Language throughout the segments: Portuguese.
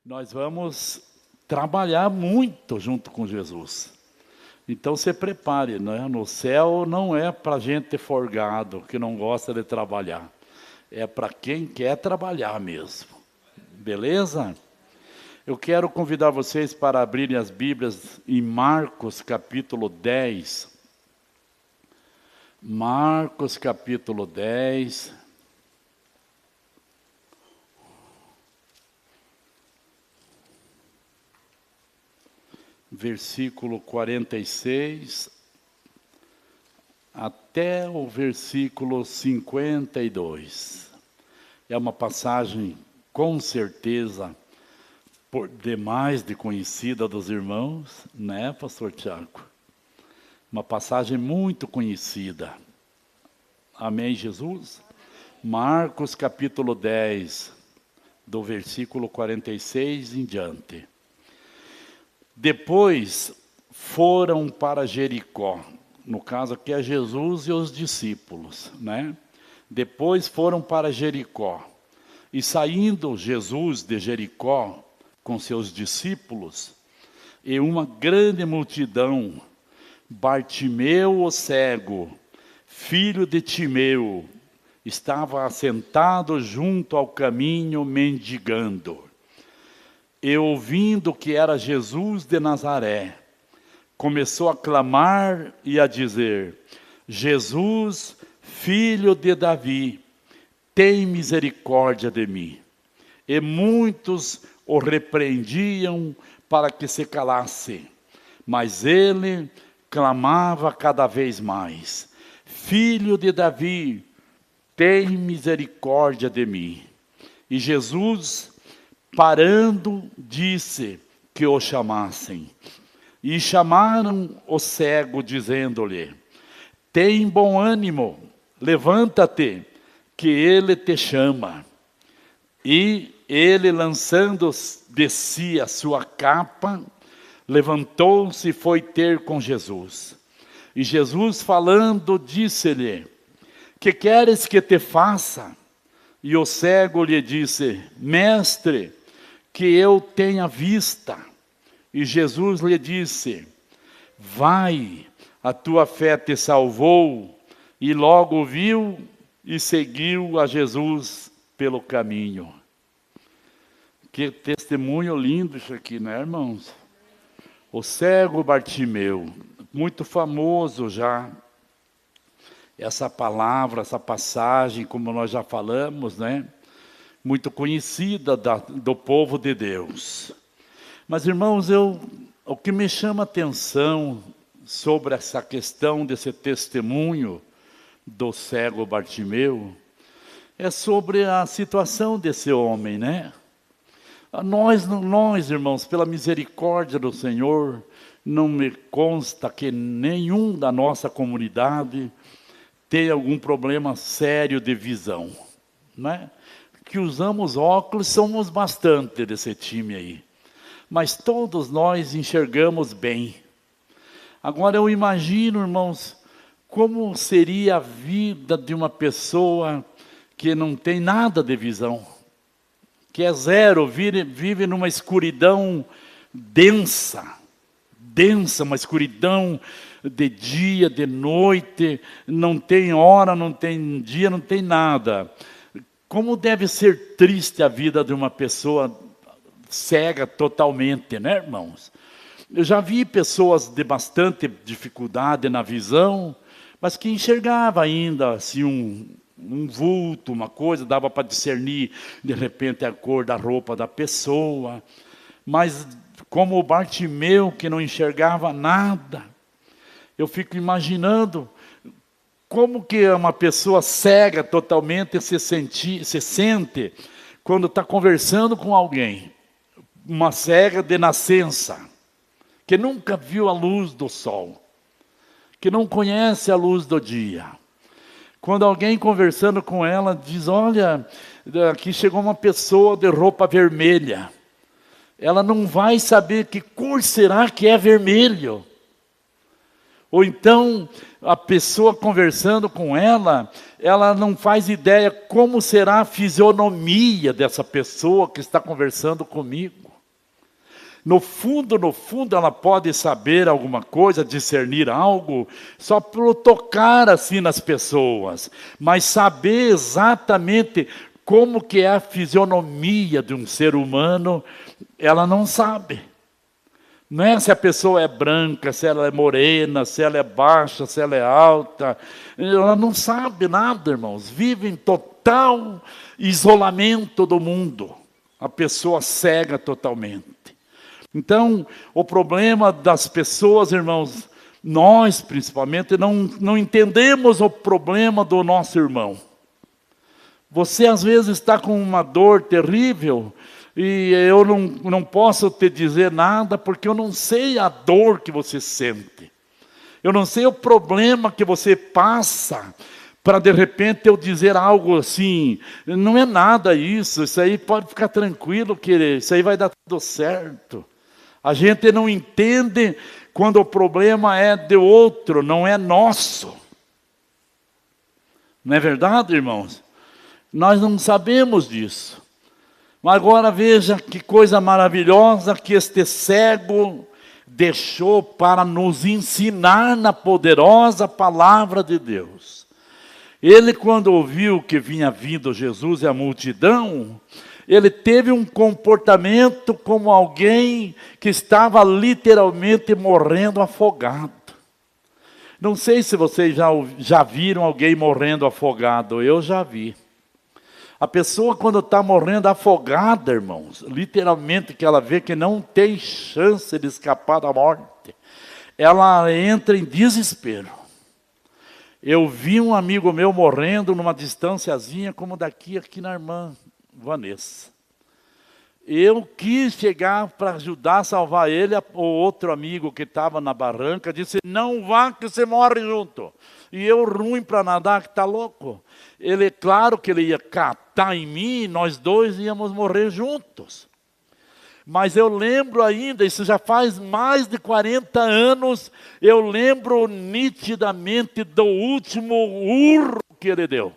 nós vamos trabalhar muito junto com Jesus. Então se prepare, né? No céu não é para gente folgado, que não gosta de trabalhar. É para quem quer trabalhar mesmo. Beleza? Eu quero convidar vocês para abrirem as Bíblias em Marcos capítulo 10. Marcos capítulo 10. Versículo 46 até o versículo 52. É uma passagem, com certeza, por demais de conhecida dos irmãos, né, pastor Tiago? Uma passagem muito conhecida. Amém, Jesus? Marcos capítulo 10, do versículo 46 em diante. Depois foram para Jericó. No caso aqui é Jesus e os discípulos, né? Depois foram para Jericó. E saindo Jesus de Jericó com seus discípulos e uma grande multidão, Bartimeu o cego, filho de Timeu, estava assentado junto ao caminho mendigando. E ouvindo que era Jesus de Nazaré, começou a clamar e a dizer: Jesus, filho de Davi, tem misericórdia de mim. E muitos o repreendiam para que se calasse, mas ele clamava cada vez mais: Filho de Davi, tem misericórdia de mim. E Jesus, parando, disse que o chamassem. E chamaram o cego, dizendo-lhe: tem bom ânimo, levanta-te, que ele te chama. E ele, lançando de si a sua capa, levantou-se e foi ter com Jesus. E Jesus, falando, disse-lhe: que queres que te faça? E o cego lhe disse: Mestre, que eu tenha vista. E Jesus lhe disse: vai, a tua fé te salvou. E logo viu e seguiu a Jesus pelo caminho. Que testemunho lindo isso aqui, né, irmãos? O cego Bartimeu, muito famoso já. Essa palavra, essa passagem, como nós já falamos, né? Muito conhecida do povo de Deus. Mas, irmãos, o que me chama a atenção sobre essa questão desse testemunho do cego Bartimeu é sobre a situação desse homem, né? Nós, irmãos, pela misericórdia do Senhor, não me consta que nenhum da nossa comunidade tem algum problema sério de visão, né? Que usamos óculos, somos bastante desse time aí. Mas todos nós enxergamos bem. Agora eu imagino, irmãos, como seria a vida de uma pessoa que não tem nada de visão. Que é zero, vive numa escuridão densa, uma escuridão de dia, de noite, não tem hora, não tem dia, não tem nada. Como deve ser triste a vida de uma pessoa cega totalmente, né, irmãos? Eu já vi pessoas de bastante dificuldade na visão, mas que enxergava ainda assim um vulto, uma coisa, dava para discernir de repente a cor da roupa da pessoa. Mas como o Bartimeu, que não enxergava nada, eu fico imaginando como que uma pessoa cega totalmente se sente quando está conversando com alguém. Uma cega de nascença, que nunca viu a luz do sol, que não conhece a luz do dia. Quando alguém conversando com ela diz: olha, aqui chegou uma pessoa de roupa vermelha. Ela não vai saber que cor será que é vermelho. Ou então, a pessoa conversando com ela não faz ideia como será a fisionomia dessa pessoa que está conversando comigo. no fundo, ela pode saber alguma coisa, discernir algo, só pelo tocar assim nas pessoas. Mas saber exatamente como que é a fisionomia de um ser humano, ela não sabe. Não é se a pessoa é branca, se ela é morena, se ela é baixa, se ela é alta. Ela não sabe nada, irmãos. Vive em total isolamento do mundo. A pessoa cega totalmente. Então, o problema das pessoas, irmãos, nós principalmente não entendemos o problema do nosso irmão. Você às vezes está com uma dor terrível, e eu não posso te dizer nada, porque eu não sei a dor que você sente. Eu não sei o problema que você passa, para de repente eu dizer algo assim, não é nada isso aí pode ficar tranquilo, querido, isso aí vai dar tudo certo. A gente não entende quando o problema é de outro, não é nosso. Não é verdade, irmãos? Nós não sabemos disso. Mas agora veja que coisa maravilhosa que este cego deixou para nos ensinar na poderosa palavra de Deus. Ele, quando ouviu que vinha vindo Jesus e a multidão, ele teve um comportamento como alguém que estava literalmente morrendo afogado. Não sei se vocês já viram alguém morrendo afogado, eu já vi. A pessoa quando está morrendo afogada, irmãos, literalmente que ela vê que não tem chance de escapar da morte, ela entra em desespero. Eu vi um amigo meu morrendo numa distânciazinha como daqui aqui na irmã Vanessa. Eu quis chegar para ajudar a salvar ele, o outro amigo que estava na barranca disse, não vá que você morre junto. E eu ruim para nadar, que está louco. Ele, claro que ele ia catar em mim, e nós dois íamos morrer juntos. Mas eu lembro ainda, isso já faz mais de 40 anos, eu lembro nitidamente do último urro que ele deu.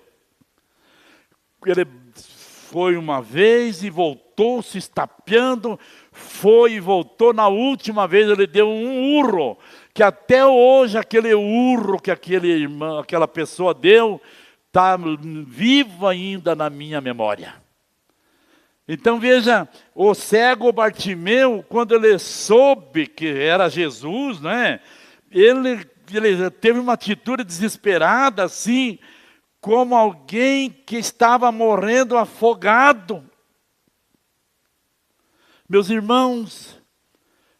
Ele foi uma vez e voltou se estapeando, foi e voltou. Na última vez ele deu um urro, que até hoje aquele urro que aquela pessoa deu, está vivo ainda na minha memória. Então veja, o cego Bartimeu, quando ele soube que era Jesus, né, ele teve uma atitude desesperada, assim, como alguém que estava morrendo afogado. Meus irmãos,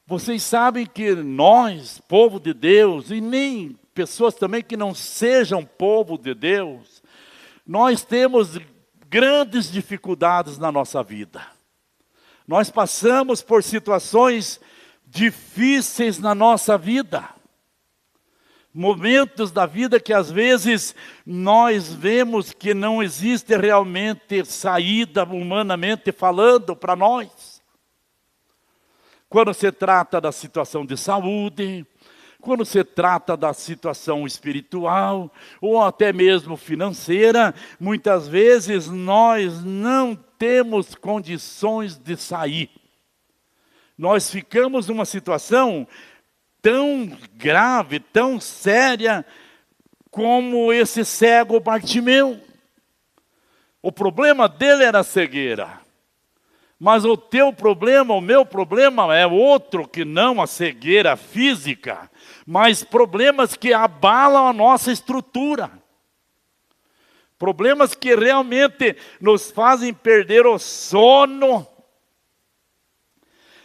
vocês sabem que nós, povo de Deus, e nem pessoas também que não sejam povo de Deus, nós temos grandes dificuldades na nossa vida. Nós passamos por situações difíceis na nossa vida. Momentos da vida que às vezes nós vemos que não existe realmente saída humanamente falando para nós. Quando se trata da situação de saúde, quando se trata da situação espiritual, ou até mesmo financeira, muitas vezes nós não temos condições de sair. Nós ficamos numa situação tão grave, tão séria, como esse cego Bartimeu. O problema dele era a cegueira. Mas o teu problema, o meu problema é outro que não a cegueira física, mas problemas que abalam a nossa estrutura. Problemas que realmente nos fazem perder o sono.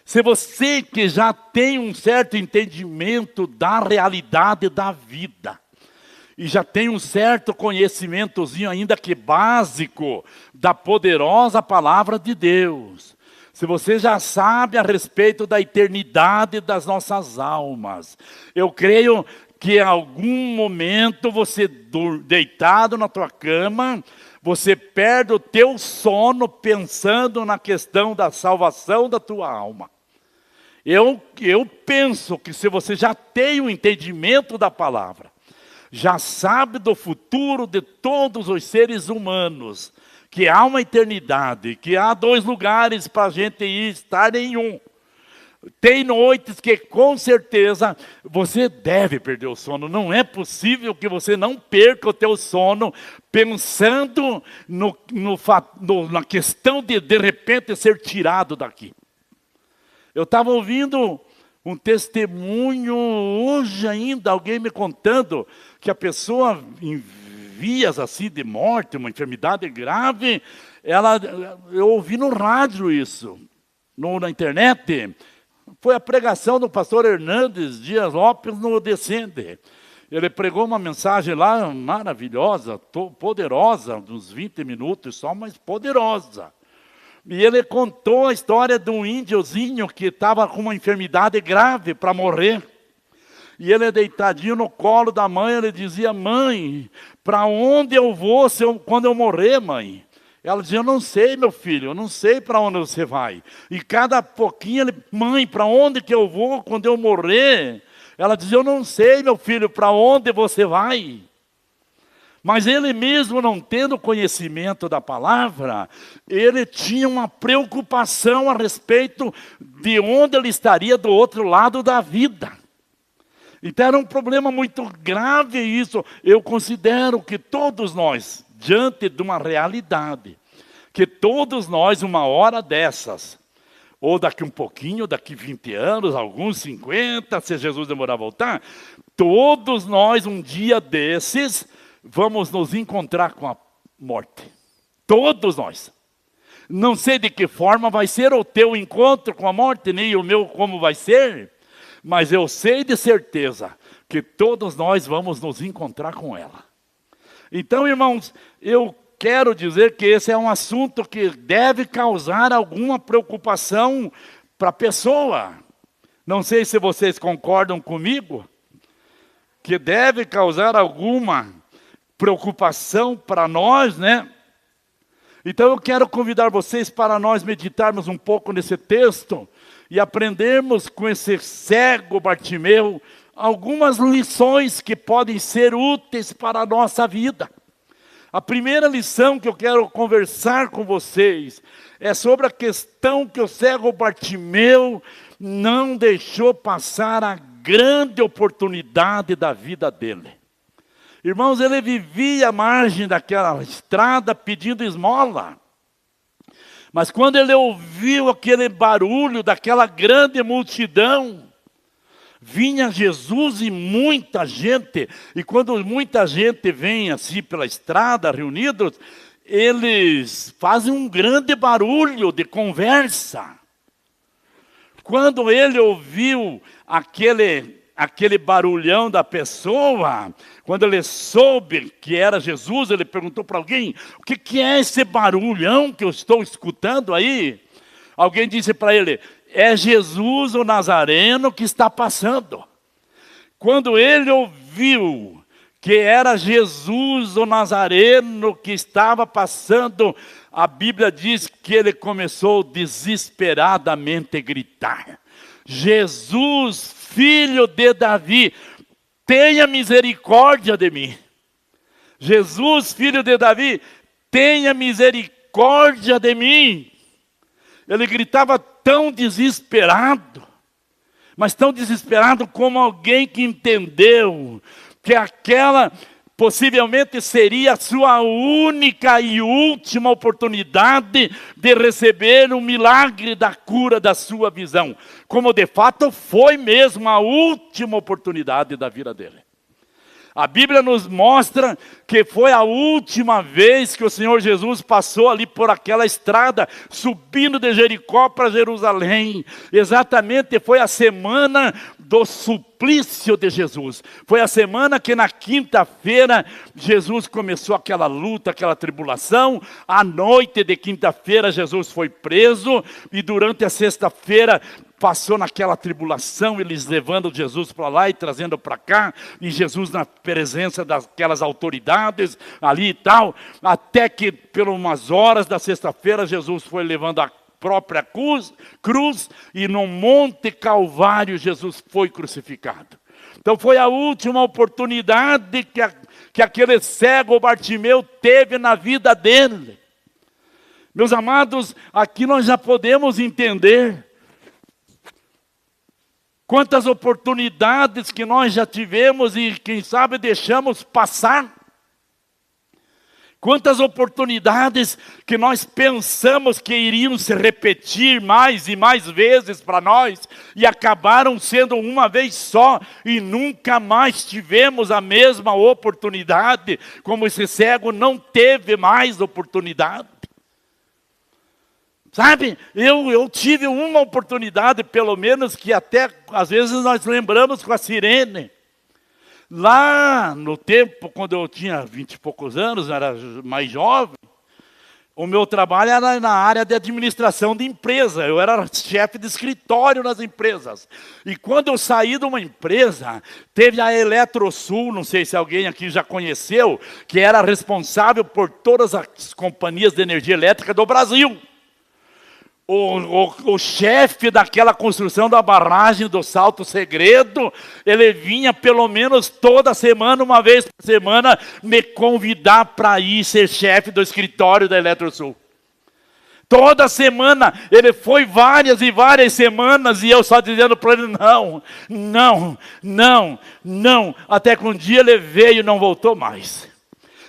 Se você que já tem um certo entendimento da realidade da vida, e já tem um certo conhecimentozinho ainda que básico da poderosa palavra de Deus. Se você já sabe a respeito da eternidade das nossas almas. Eu creio que em algum momento você deitado na tua cama, você perde o teu sono pensando na questão da salvação da tua alma. Eu penso que se você já tem o entendimento da palavra, já sabe do futuro de todos os seres humanos, que há uma eternidade, que há 2 lugares para a gente ir, estar em um. Tem noites que com certeza você deve perder o sono. Não é possível que você não perca o teu sono pensando na questão de repente ser tirado daqui. Eu estava ouvindo um testemunho hoje ainda, alguém me contando que a pessoa em vias assim de morte, uma enfermidade grave, eu ouvi no rádio isso, na internet. Foi a pregação do pastor Hernandes Dias Lopes no Descende. Ele pregou uma mensagem lá maravilhosa, poderosa, uns 20 minutos só, mas poderosa. E ele contou a história de um índiozinho que estava com uma enfermidade grave para morrer. E ele deitadinho no colo da mãe, ele dizia: mãe, para onde eu vou quando eu morrer, mãe? Ela dizia: eu não sei, meu filho, eu não sei para onde você vai. E cada pouquinho ele: mãe, para onde que eu vou quando eu morrer? Ela dizia: eu não sei, meu filho, para onde você vai. Mas ele mesmo, não tendo conhecimento da palavra, ele tinha uma preocupação a respeito de onde ele estaria do outro lado da vida. Então era um problema muito grave isso. Eu considero que todos nós, diante de uma realidade, que todos nós, uma hora dessas, ou daqui um pouquinho, daqui 20 anos, alguns 50, se Jesus demorar a voltar, todos nós, um dia desses, vamos nos encontrar com a morte. Todos nós. Não sei de que forma vai ser o teu encontro com a morte, nem o meu como vai ser, mas eu sei de certeza que todos nós vamos nos encontrar com ela. Então, irmãos, eu quero dizer que esse é um assunto que deve causar alguma preocupação para a pessoa. Não sei se vocês concordam comigo, que deve causar alguma preocupação para nós, né? Então eu quero convidar vocês para nós meditarmos um pouco nesse texto e aprendermos com esse cego Bartimeu algumas lições que podem ser úteis para a nossa vida. A primeira lição que eu quero conversar com vocês é sobre a questão que o cego Bartimeu não deixou passar a grande oportunidade da vida dele. Irmãos, ele vivia à margem daquela estrada pedindo esmola. Mas quando ele ouviu aquele barulho daquela grande multidão, vinha Jesus e muita gente. E quando muita gente vem assim pela estrada, reunidos, eles fazem um grande barulho de conversa. Quando ele ouviu aquele barulhão da pessoa, quando ele soube que era Jesus, ele perguntou para alguém: o que é esse barulhão que eu estou escutando aí? Alguém disse para ele: é Jesus o Nazareno que está passando. Quando ele ouviu que era Jesus o Nazareno que estava passando, a Bíblia diz que ele começou desesperadamente a gritar: Jesus, filho de Davi, tenha misericórdia de mim. Jesus, filho de Davi, tenha misericórdia de mim. Ele gritava tão desesperado, mas tão desesperado como alguém que entendeu que aquela possivelmente seria a sua única e última oportunidade de receber o milagre da cura da sua visão. Como de fato foi mesmo a última oportunidade da vida dele. A Bíblia nos mostra que foi a última vez que o Senhor Jesus passou ali por aquela estrada, subindo de Jericó para Jerusalém. Exatamente foi a semana do suplício de Jesus. Foi a semana que na quinta-feira Jesus começou aquela luta, aquela tribulação. À noite de quinta-feira Jesus foi preso e durante a sexta-feira passou naquela tribulação, eles levando Jesus para lá e trazendo para cá, e Jesus na presença daquelas autoridades ali e tal, até que por umas horas da sexta-feira Jesus foi levando a própria cruz e no Monte Calvário Jesus foi crucificado. Então foi a última oportunidade que aquele cego Bartimeu teve na vida dele. Meus amados, aqui nós já podemos entender Quantas oportunidades que nós já tivemos e quem sabe deixamos passar. Quantas oportunidades que nós pensamos que iriam se repetir mais e mais vezes para nós e acabaram sendo uma vez só e nunca mais tivemos a mesma oportunidade, como esse cego não teve mais oportunidade. Sabe, eu tive uma oportunidade, pelo menos, que até às vezes nós lembramos com a Sirene. Lá no tempo, quando eu tinha 20 e poucos anos, era mais jovem, o meu trabalho era na área de administração de empresa. Eu era chefe de escritório nas empresas. E quando eu saí de uma empresa, teve a Eletrosul, não sei se alguém aqui já conheceu, que era responsável por todas as companhias de energia elétrica do Brasil. O chefe daquela construção da barragem do Salto Segredo, ele vinha pelo menos toda semana, uma vez por semana, me convidar para ir ser chefe do escritório da Eletrosul. Toda semana, ele foi várias e várias semanas, e eu só dizendo para ele, não, até que um dia ele veio e não voltou mais.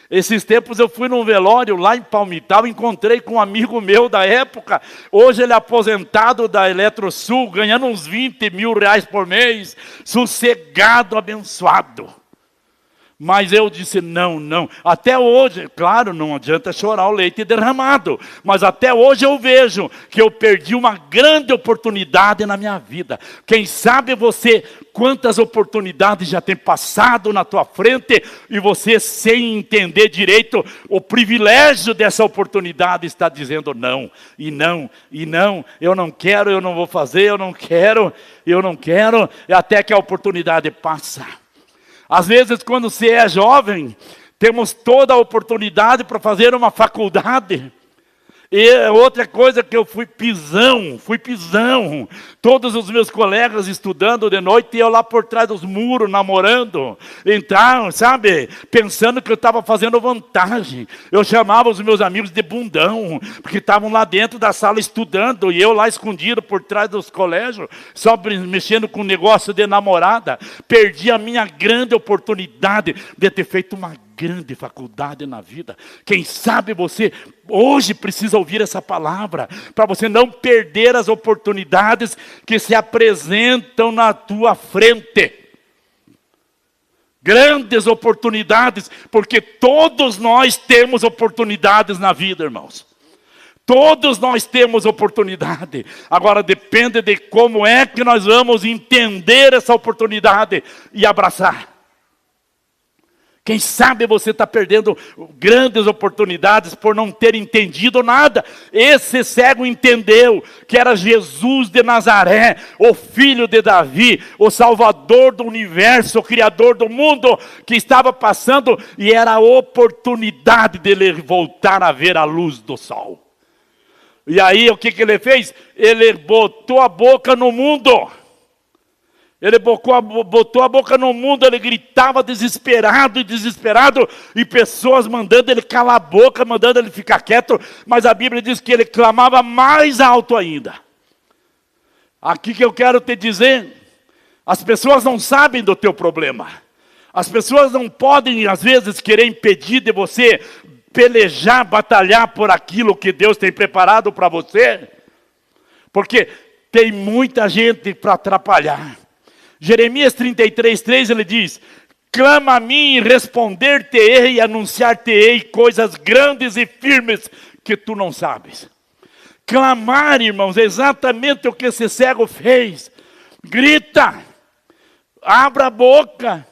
Esses tempos eu fui num velório lá em Palmital, encontrei com um amigo meu da época, hoje ele é aposentado da Eletrosul, ganhando uns 20 mil reais por mês, sossegado, abençoado. Mas eu disse, não, até hoje, claro, não adianta chorar o leite derramado, mas até hoje eu vejo que eu perdi uma grande oportunidade na minha vida. Quem sabe você, quantas oportunidades já tem passado na tua frente, e você sem entender direito o privilégio dessa oportunidade está dizendo não, eu não quero, eu não vou fazer, eu não quero, até que a oportunidade passa. Às vezes, quando você é jovem, temos toda a oportunidade para fazer uma faculdade. E outra coisa que eu fui pisão. Todos os meus colegas estudando de noite e eu lá por trás dos muros, namorando. Então, sabe, pensando que eu estava fazendo vantagem. Eu chamava os meus amigos de bundão, porque estavam lá dentro da sala estudando e eu lá escondido por trás dos colégios, só mexendo com negócio de namorada. Perdi a minha grande oportunidade de ter feito uma grande faculdade na vida. Quem sabe você hoje precisa ouvir essa palavra, para você não perder as oportunidades que se apresentam na tua frente. Grandes oportunidades, porque todos nós temos oportunidades na vida, irmãos. Todos nós temos oportunidade. Agora depende de como é que nós vamos entender essa oportunidade e abraçar. Quem sabe você está perdendo grandes oportunidades por não ter entendido nada. Esse cego entendeu que era Jesus de Nazaré, o filho de Davi, o Salvador do universo, o Criador do mundo, que estava passando, e era a oportunidade dele voltar a ver a luz do sol. E aí o que ele fez? Ele botou a boca no mundo. Ele botou a boca no mundo, ele gritava desesperado, e pessoas mandando ele calar a boca, mandando ele ficar quieto, mas a Bíblia diz que ele clamava mais alto ainda. Aqui que eu quero te dizer, as pessoas não sabem do teu problema. As pessoas não podem, às vezes, querer impedir de você pelejar, batalhar por aquilo que Deus tem preparado para você, porque tem muita gente para atrapalhar. Jeremias 33:3 ele diz, clama a mim e responder-te-ei e anunciar-te-ei coisas grandes e firmes que tu não sabes. Clamar, irmãos, é exatamente o que esse cego fez. Grita, abra a boca,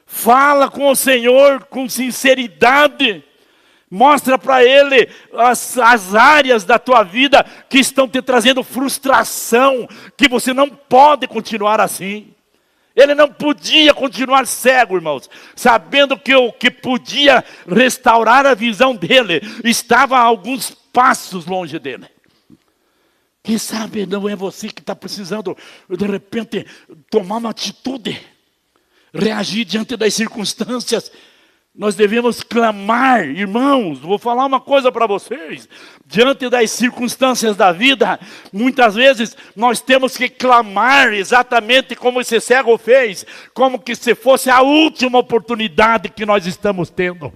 fala com o Senhor com sinceridade. Mostra para Ele as áreas da tua vida que estão te trazendo frustração, que você não pode continuar assim. Ele não podia continuar cego, irmãos, sabendo que o que podia restaurar a visão dele estava a alguns passos longe dele. Quem sabe não é você que está precisando, de repente, tomar uma atitude, reagir diante das circunstâncias. Nós devemos clamar, irmãos, vou falar uma coisa para vocês. Diante das circunstâncias da vida, muitas vezes nós temos que clamar exatamente como esse cego fez, como que se fosse a última oportunidade que nós estamos tendo.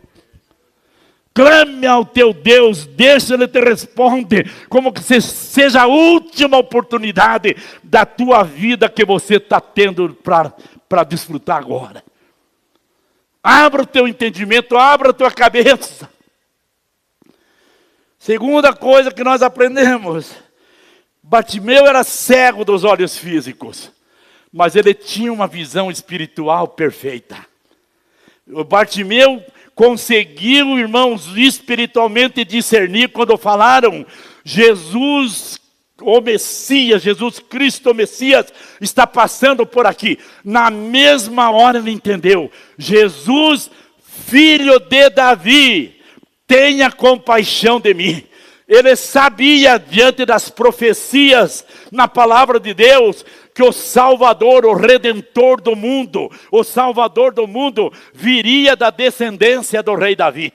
Clame ao teu Deus, deixa Ele te responder, como que seja a última oportunidade da tua vida que você está tendo para desfrutar agora. Abra o teu entendimento, abra a tua cabeça. Segunda coisa que nós aprendemos. Bartimeu era cego dos olhos físicos, mas ele tinha uma visão espiritual perfeita. O Bartimeu conseguiu, irmãos, espiritualmente discernir quando falaram Jesus, o Messias, Jesus Cristo, o Messias, está passando por aqui. Na mesma hora ele entendeu. Jesus, filho de Davi, tenha compaixão de mim. Ele sabia, diante das profecias, na palavra de Deus, que o Salvador, o Redentor do mundo, o Salvador do mundo, viria da descendência do rei Davi.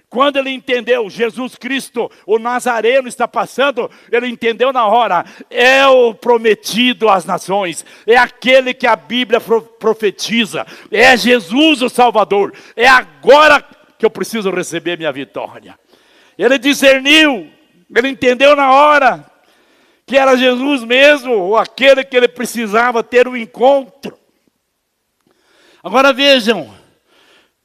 Quando ele entendeu, Jesus Cristo, o Nazareno está passando, ele entendeu na hora, é o prometido às nações, é aquele que a Bíblia profetiza, é Jesus o Salvador, é agora que eu preciso receber minha vitória. Ele discerniu, ele entendeu na hora, que era Jesus mesmo, ou aquele que ele precisava ter um encontro. Agora vejam,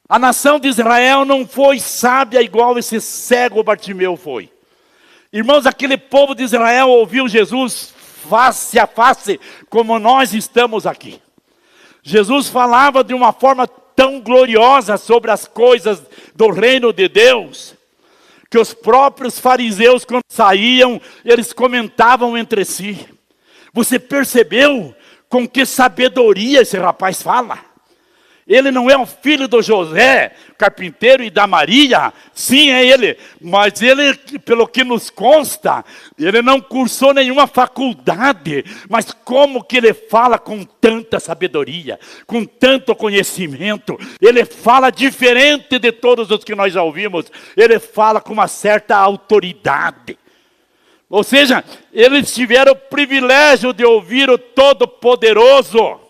a nação de Israel não foi sábia igual esse cego Bartimeu foi. Irmãos, aquele povo de Israel ouviu Jesus face a face, como nós estamos aqui. Jesus falava de uma forma tão gloriosa sobre as coisas do reino de Deus, que os próprios fariseus, quando saíam, eles comentavam entre si. Você percebeu com que sabedoria esse rapaz fala? Ele não é o filho do José, carpinteiro, e da Maria? Sim, é ele. Mas ele, pelo que nos consta, ele não cursou nenhuma faculdade. Mas como que ele fala com tanta sabedoria, com tanto conhecimento? Ele fala diferente de todos os que nós já ouvimos. Ele fala com uma certa autoridade. Ou seja, eles tiveram o privilégio de ouvir o Todo-Poderoso.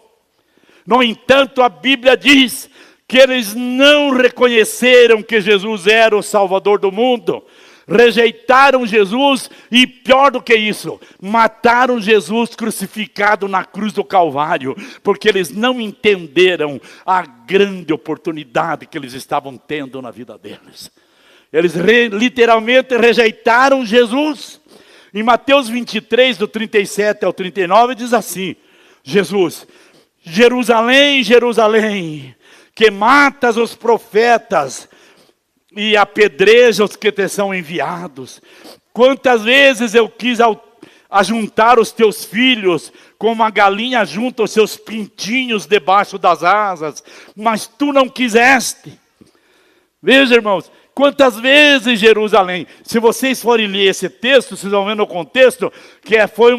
No entanto, a Bíblia diz que eles não reconheceram que Jesus era o Salvador do mundo. Rejeitaram Jesus e, pior do que isso, mataram Jesus crucificado na cruz do Calvário, porque eles não entenderam a grande oportunidade que eles estavam tendo na vida deles. Eles literalmente rejeitaram Jesus. Em Mateus 23, do 37 ao 39, diz assim, Jesus: Jerusalém, Jerusalém, que matas os profetas e apedreja os que te são enviados. Quantas vezes eu quis ajuntar os teus filhos, como a galinha junta os seus pintinhos debaixo das asas, mas tu não quiseste. Veja, irmãos, quantas vezes Jerusalém, se vocês forem ler esse texto, vocês vão ver no contexto, que foi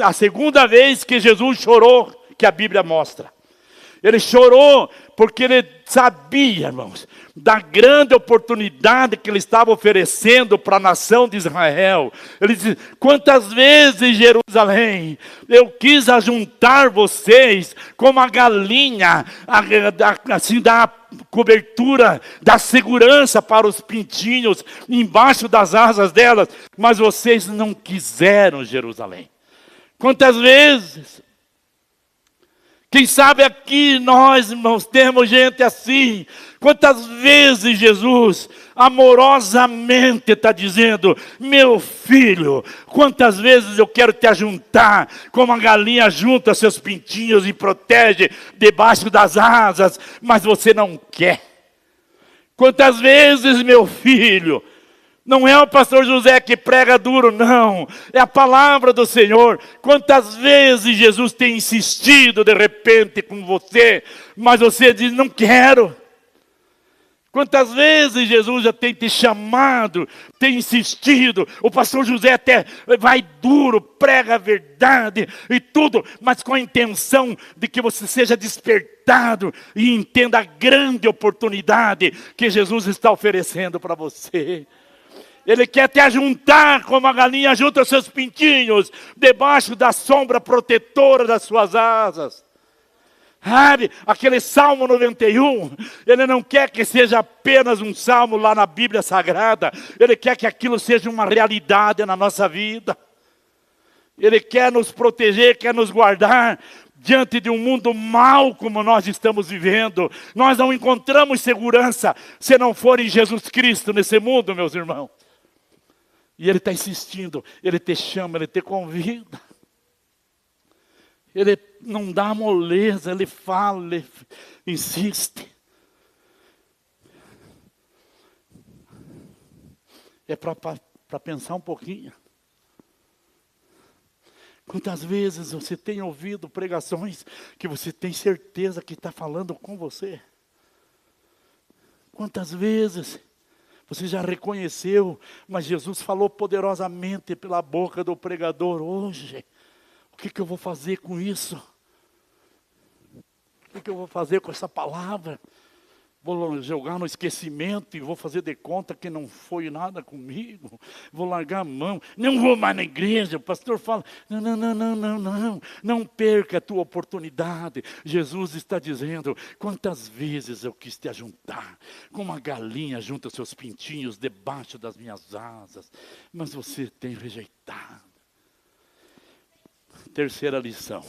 a segunda vez que Jesus chorou, que a Bíblia mostra. Ele chorou porque ele sabia, irmãos, da grande oportunidade que ele estava oferecendo para a nação de Israel. Ele disse: quantas vezes, Jerusalém, eu quis ajuntar vocês como a galinha, assim, da cobertura, da segurança para os pintinhos embaixo das asas delas, mas vocês não quiseram, Jerusalém. Quantas vezes? Quem sabe aqui nós, irmãos, temos gente assim. Quantas vezes Jesus amorosamente está dizendo: meu filho, quantas vezes eu quero te ajuntar, como a galinha junta seus pintinhos e protege debaixo das asas, mas você não quer. Quantas vezes, meu filho, não é o pastor José que prega duro, não. É a palavra do Senhor. Quantas vezes Jesus tem insistido de repente com você, mas você diz: não quero. Quantas vezes Jesus já tem te chamado, tem insistido, o pastor José até vai duro, prega a verdade e tudo, mas com a intenção de que você seja despertado e entenda a grande oportunidade que Jesus está oferecendo para você. Ele quer te ajuntar como a galinha junta os seus pintinhos, debaixo da sombra protetora das suas asas. Sabe, aquele Salmo 91, ele não quer que seja apenas um salmo lá na Bíblia Sagrada, ele quer que aquilo seja uma realidade na nossa vida. Ele quer nos proteger, quer nos guardar diante de um mundo mau como nós estamos vivendo. Nós não encontramos segurança se não for em Jesus Cristo nesse mundo, meus irmãos. E Ele está insistindo, Ele te chama, Ele te convida. Ele não dá moleza, Ele fala, Ele insiste. É para pensar um pouquinho. Quantas vezes você tem ouvido pregações que você tem certeza que está falando com você? Quantas vezes você já reconheceu, mas Jesus falou poderosamente pela boca do pregador hoje? O que eu vou fazer com isso? O que eu vou fazer com essa palavra? Vou jogar no esquecimento e vou fazer de conta que não foi nada comigo. Vou largar a mão. Não vou mais na igreja. O pastor fala, não perca a tua oportunidade. Jesus está dizendo, quantas vezes eu quis te ajuntar, como uma galinha junta os seus pintinhos debaixo das minhas asas, mas você tem rejeitado. Terceira lição.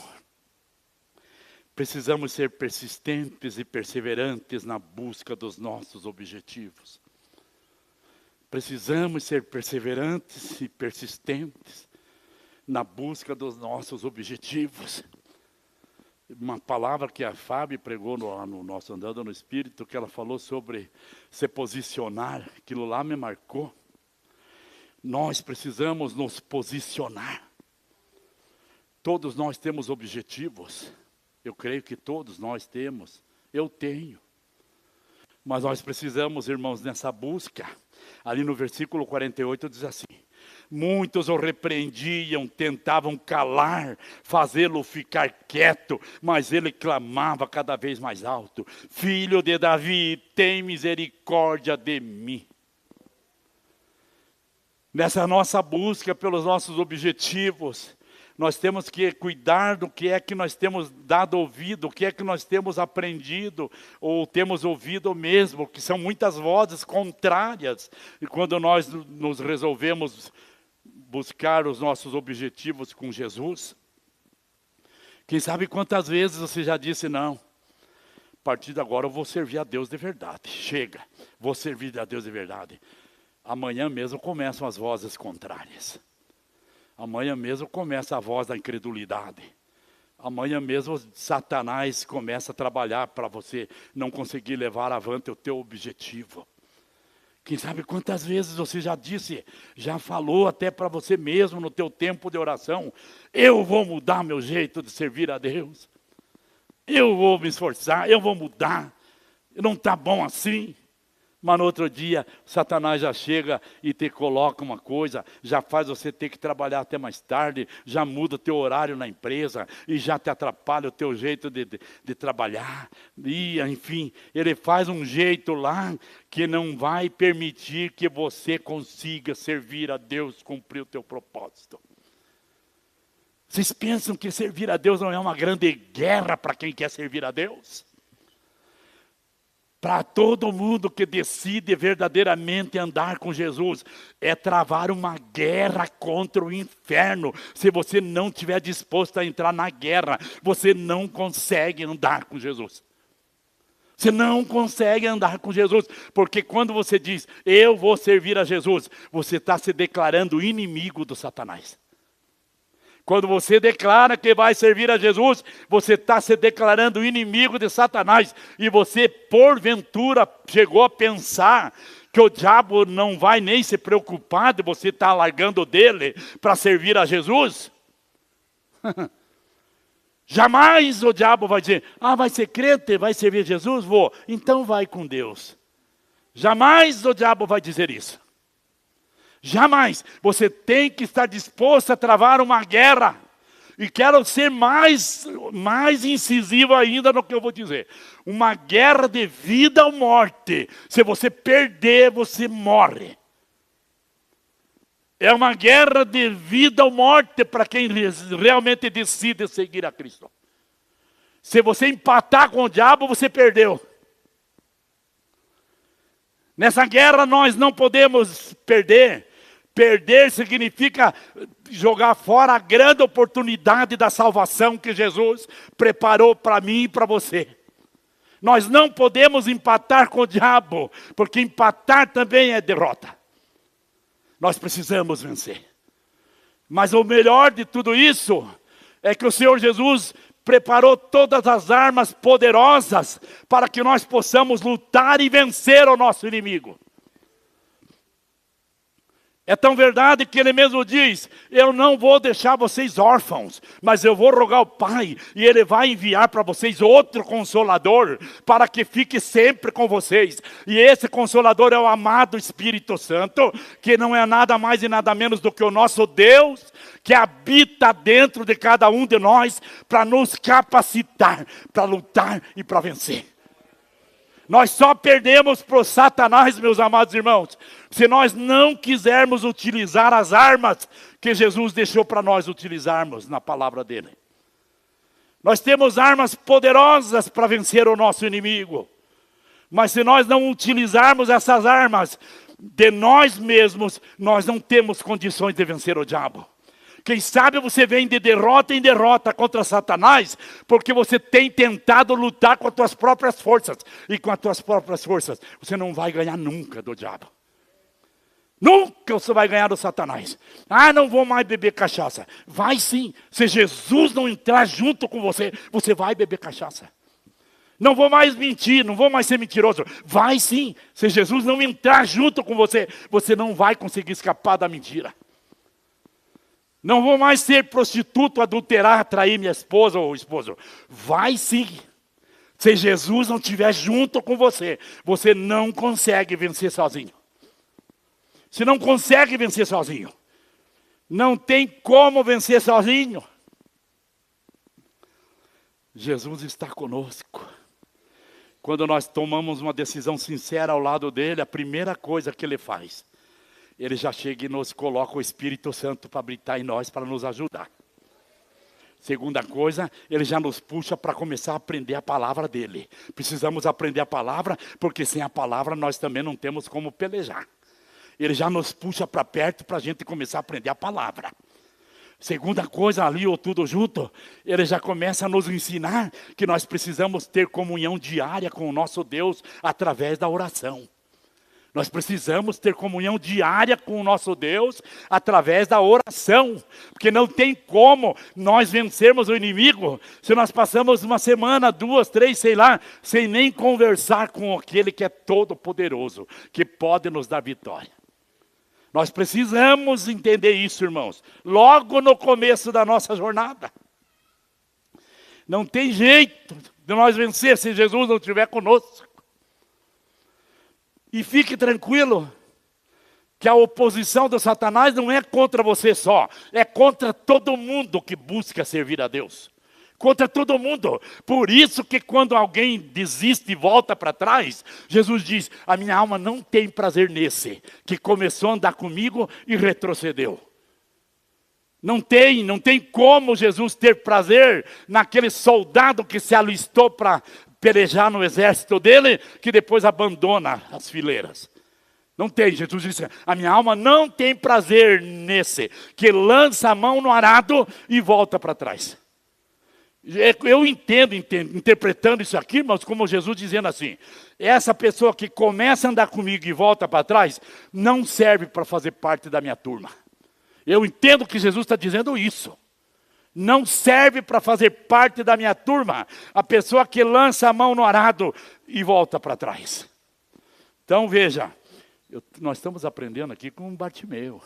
Precisamos ser persistentes e perseverantes na busca dos nossos objetivos. Precisamos ser perseverantes e persistentes na busca dos nossos objetivos. Uma palavra que a Fábio pregou no nosso Andando no Espírito, que ela falou sobre se posicionar, aquilo lá me marcou. Nós precisamos nos posicionar. Todos nós temos objetivos. Eu creio que todos nós temos. Eu tenho. Mas nós precisamos, irmãos, nessa busca. Ali no versículo 48 diz assim: muitos o repreendiam, tentavam calar, fazê-lo ficar quieto, mas ele clamava cada vez mais alto: Filho de Davi, tem misericórdia de mim. Nessa nossa busca pelos nossos objetivos, nós temos que cuidar do que é que nós temos dado ouvido, o que é que nós temos aprendido, ou temos ouvido mesmo, que são muitas vozes contrárias. E quando nós nos resolvemos buscar os nossos objetivos com Jesus, quem sabe quantas vezes você já disse, não, a partir de agora eu vou servir a Deus de verdade. Chega, vou servir a Deus de verdade. Amanhã mesmo começam as vozes contrárias. Amanhã mesmo começa a voz da incredulidade. Amanhã mesmo Satanás começa a trabalhar para você não conseguir levar avante o teu objetivo. Quem sabe quantas vezes você já disse, já falou até para você mesmo no teu tempo de oração: eu vou mudar meu jeito de servir a Deus. Eu vou me esforçar, eu vou mudar. Não está bom assim. Mas no outro dia, Satanás já chega e te coloca uma coisa, já faz você ter que trabalhar até mais tarde, já muda o teu horário na empresa e já te atrapalha o teu jeito de trabalhar. E, enfim, ele faz um jeito lá que não vai permitir que você consiga servir a Deus, cumprir o teu propósito. Vocês pensam que servir a Deus não é uma grande guerra para quem quer servir a Deus? Para todo mundo que decide verdadeiramente andar com Jesus, é travar uma guerra contra o inferno. Se você não estiver disposto a entrar na guerra, você não consegue andar com Jesus. Você não consegue andar com Jesus, porque quando você diz, eu vou servir a Jesus, você está se declarando inimigo do Satanás. Quando você declara que vai servir a Jesus, você está se declarando inimigo de Satanás. E você, porventura, chegou a pensar que o diabo não vai nem se preocupar de você estar largando dele para servir a Jesus? Jamais o diabo vai dizer, vai ser crente, vai servir Jesus? Vou. Então vai com Deus. Jamais o diabo vai dizer isso. Jamais. Você tem que estar disposto a travar uma guerra. E quero ser mais incisivo ainda no que eu vou dizer. Uma guerra de vida ou morte. Se você perder, você morre. É uma guerra de vida ou morte para quem realmente decide seguir a Cristo. Se você empatar com o diabo, você perdeu. Nessa guerra nós não podemos perder. Perder significa jogar fora a grande oportunidade da salvação que Jesus preparou para mim e para você. Nós não podemos empatar com o diabo, porque empatar também é derrota. Nós precisamos vencer. Mas o melhor de tudo isso é que o Senhor Jesus preparou todas as armas poderosas para que nós possamos lutar e vencer o nosso inimigo. É tão verdade que ele mesmo diz, eu não vou deixar vocês órfãos, mas eu vou rogar ao Pai, e Ele vai enviar para vocês outro Consolador, para que fique sempre com vocês. E esse Consolador é o amado Espírito Santo, que não é nada mais e nada menos do que o nosso Deus, que habita dentro de cada um de nós, para nos capacitar, para lutar e para vencer. Nós só perdemos para o Satanás, meus amados irmãos, se nós não quisermos utilizar as armas que Jesus deixou para nós utilizarmos na palavra dele. Nós temos armas poderosas para vencer o nosso inimigo. Mas se nós não utilizarmos essas armas de nós mesmos, nós não temos condições de vencer o diabo. Quem sabe você vem de derrota em derrota contra Satanás, porque você tem tentado lutar com as tuas próprias forças. E com as tuas próprias forças, você não vai ganhar nunca do diabo. Nunca você vai ganhar do Satanás. Ah, não vou mais beber cachaça. Vai sim. Se Jesus não entrar junto com você, você vai beber cachaça. Não vou mais mentir, não vou mais ser mentiroso. Vai sim. Se Jesus não entrar junto com você, você não vai conseguir escapar da mentira. Não vou mais ser prostituto, adulterar, trair minha esposa ou esposo. Vai sim. Se Jesus não estiver junto com você, você não consegue vencer sozinho. Você não consegue vencer sozinho. Não tem como vencer sozinho. Jesus está conosco. Quando nós tomamos uma decisão sincera ao lado dele, a primeira coisa que ele faz, ele já chega e nos coloca o Espírito Santo para habitar em nós, para nos ajudar. Segunda coisa, ele já nos puxa para começar a aprender a palavra dele. Precisamos aprender a palavra, porque sem a palavra nós também não temos como pelejar. Ele já nos puxa para perto para a gente começar a aprender a palavra. Segunda coisa, ali ou tudo junto, ele já começa a nos ensinar que nós precisamos ter comunhão diária com o nosso Deus através da oração. Nós precisamos ter comunhão diária com o nosso Deus através da oração. Porque não tem como nós vencermos o inimigo se nós passamos uma semana, 2, 3, sei lá, sem nem conversar com aquele que é todo poderoso, que pode nos dar vitória. Nós precisamos entender isso, irmãos, logo no começo da nossa jornada. Não tem jeito de nós vencer se Jesus não estiver conosco. E fique tranquilo, que a oposição do Satanás não é contra você só, é contra todo mundo que busca servir a Deus. Contra todo mundo. Por isso que quando alguém desiste e volta para trás, Jesus diz, a minha alma não tem prazer nesse, que começou a andar comigo e retrocedeu. Não tem como Jesus ter prazer naquele soldado que se alistou para pelejar no exército dele, que depois abandona as fileiras. Não tem, Jesus disse, a minha alma não tem prazer nesse, que lança a mão no arado e volta para trás. Eu entendo, interpretando isso aqui, mas como Jesus dizendo assim, essa pessoa que começa a andar comigo e volta para trás, não serve para fazer parte da minha turma. Eu entendo que Jesus está dizendo isso. Não serve para fazer parte da minha turma a pessoa que lança a mão no arado e volta para trás. Então veja, nós estamos aprendendo aqui com o Bartimeu.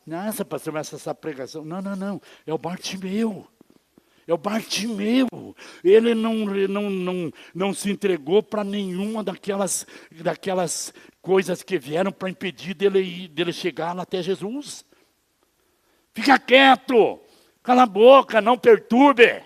Nossa, pastor, essa pregação. Não, é o Bartimeu. É o Bartimeu. Ele não se entregou para nenhuma daquelas coisas que vieram para impedir dele chegar até Jesus. Fica quieto, cala a boca, não perturbe.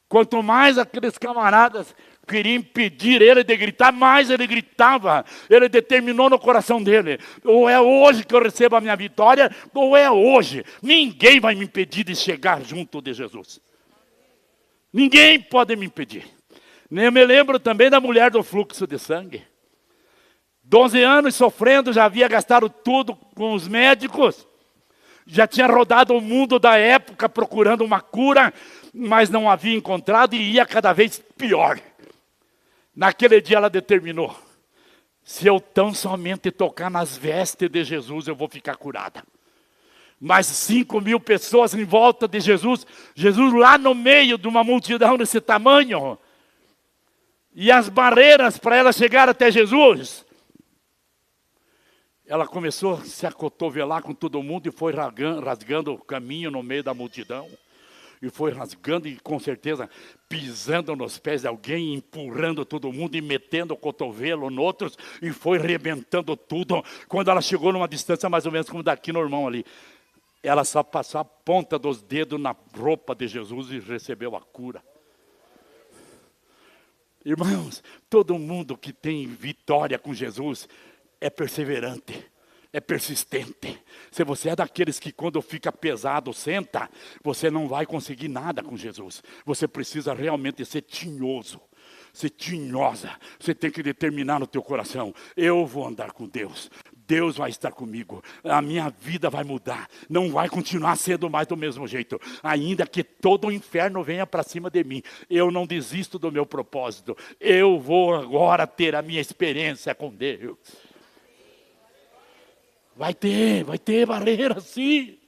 Quanto mais aqueles camaradas queriam impedir ele de gritar, mais ele gritava. Ele determinou no coração dele: ou é hoje que eu recebo a minha vitória, ou é hoje. Ninguém vai me impedir de chegar junto de Jesus. Ninguém pode me impedir. Eu me lembro também da mulher do fluxo de sangue. 12 anos sofrendo, já havia gastado tudo com os médicos. Já tinha rodado o mundo da época procurando uma cura, mas não havia encontrado e ia cada vez pior. Naquele dia ela determinou: se eu tão somente tocar nas vestes de Jesus, eu vou ficar curada. Mais 5.000 pessoas em volta de Jesus. Jesus lá no meio de uma multidão desse tamanho. E as barreiras para ela chegar até Jesus. Ela começou a se acotovelar com todo mundo e foi rasgando o caminho no meio da multidão. E foi rasgando e com certeza pisando nos pés de alguém, empurrando todo mundo e metendo o cotovelo no outros. E foi arrebentando tudo. Quando ela chegou numa distância mais ou menos como daqui no irmão ali. Ela só passou a ponta dos dedos na roupa de Jesus e recebeu a cura. Irmãos, todo mundo que tem vitória com Jesus é perseverante, é persistente. Se você é daqueles que quando fica pesado, senta, você não vai conseguir nada com Jesus. Você precisa realmente ser tinhoso, ser tinhosa. Você tem que determinar no teu coração: eu vou andar com Deus. Deus vai estar comigo, a minha vida vai mudar, não vai continuar sendo mais do mesmo jeito. Ainda que todo o inferno venha para cima de mim, eu não desisto do meu propósito. Eu vou agora ter a minha experiência com Deus. Vai ter barreira sim.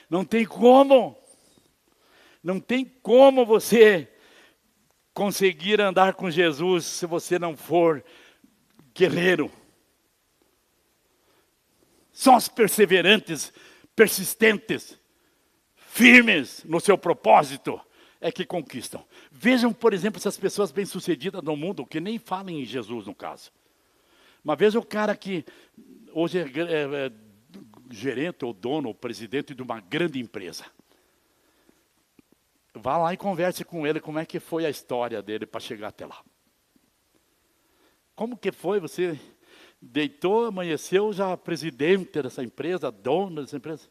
Não tem como você conseguir andar com Jesus se você não for guerreiro. Só os perseverantes, persistentes, firmes no seu propósito é que conquistam. Vejam, por exemplo, essas pessoas bem-sucedidas no mundo que nem falam em Jesus no caso. Mas veja o cara que hoje é gerente ou dono ou presidente de uma grande empresa. Vá lá e converse com ele como é que foi a história dele para chegar até lá. Como que foi você... Deitou, amanheceu já presidente dessa empresa, dono dessa empresa.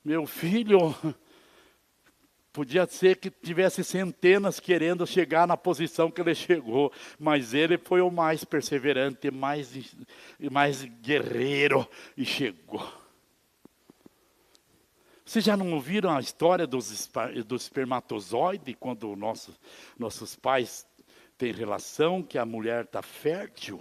Meu filho, podia ser que tivesse centenas querendo chegar na posição que ele chegou, mas ele foi o mais perseverante, mais guerreiro e chegou. Vocês já não ouviram a história do espermatozoide, quando nossos pais tem relação, que a mulher está fértil?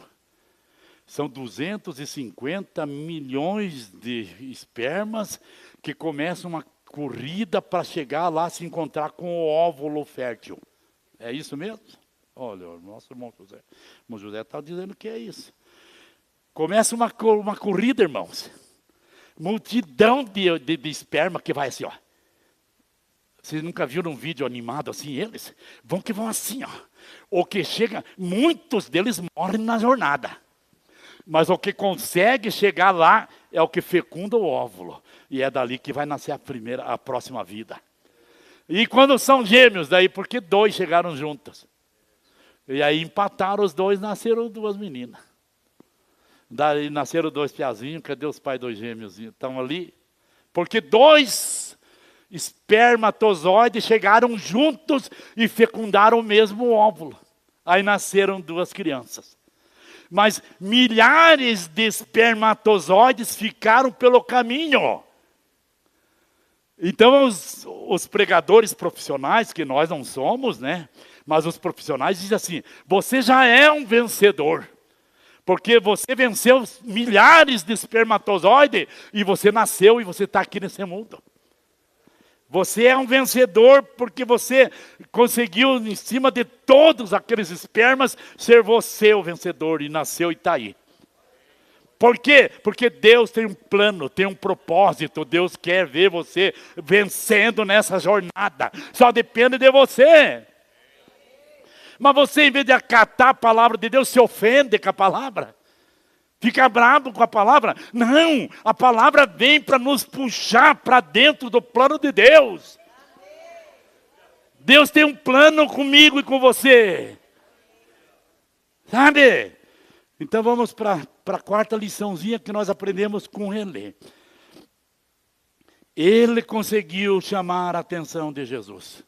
São 250 milhões de espermas que começam uma corrida para chegar lá, se encontrar com o óvulo fértil. É isso mesmo? Olha, o nosso irmão José. O irmão José está dizendo que é isso. Começa uma corrida, irmãos. Multidão de esperma que vai assim, ó. Vocês nunca viram um vídeo animado assim, eles? Vão assim, ó. O que chega, muitos deles morrem na jornada. Mas o que consegue chegar lá é o que fecunda o óvulo. E é dali que vai nascer a próxima vida. E quando são gêmeos, daí porque 2 chegaram juntos. E aí empataram os 2, nasceram 2 meninas. Daí nasceram 2 piazinhos, cadê os pais 2 gêmeos? Estão ali. Porque 2 espermatozoides chegaram juntos e fecundaram o mesmo óvulo. Aí nasceram 2 crianças. Mas milhares de espermatozoides ficaram pelo caminho. Então os pregadores profissionais, que nós não somos, né? Mas os profissionais dizem assim: você já é um vencedor. Porque você venceu milhares de espermatozoides e você nasceu e você está aqui nesse mundo. Você é um vencedor porque você conseguiu, em cima de todos aqueles espermas, ser você o vencedor e nasceu e está aí. Por quê? Porque Deus tem um plano, tem um propósito. Deus quer ver você vencendo nessa jornada. Só depende de você. Mas você, em vez de acatar a palavra de Deus, se ofende com a palavra. Fica bravo com a palavra. Não, a palavra vem para nos puxar para dentro do plano de Deus. Deus tem um plano comigo e com você. Sabe? Então vamos para a quarta liçãozinha que nós aprendemos com ele. Ele conseguiu chamar a atenção de Jesus.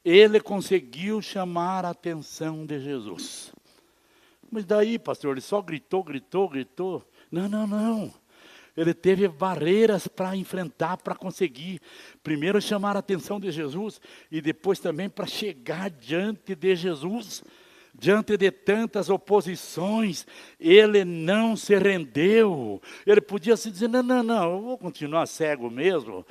Ele conseguiu chamar a atenção de Jesus. Mas daí, pastor, ele só gritou. Não. Ele teve barreiras para enfrentar, para conseguir. Primeiro chamar a atenção de Jesus e depois também para chegar diante de Jesus. Diante de tantas oposições, ele não se rendeu. Ele podia se dizer, não, eu vou continuar cego mesmo.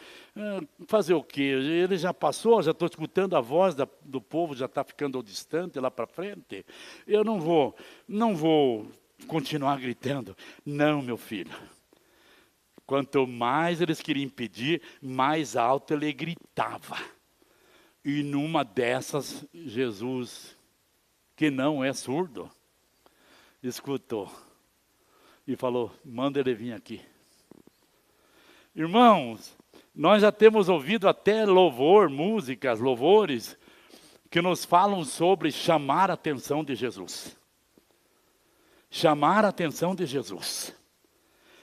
Fazer o quê? Ele já passou, já estou escutando a voz do povo, já está ficando distante lá para frente. Eu não vou continuar gritando. Não, meu filho. Quanto mais eles queriam impedir, mais alto ele gritava. E numa dessas, Jesus, que não é surdo, escutou e falou, manda ele vir aqui. Irmãos, nós já temos ouvido até louvores, que nos falam sobre chamar a atenção de Jesus. Chamar a atenção de Jesus.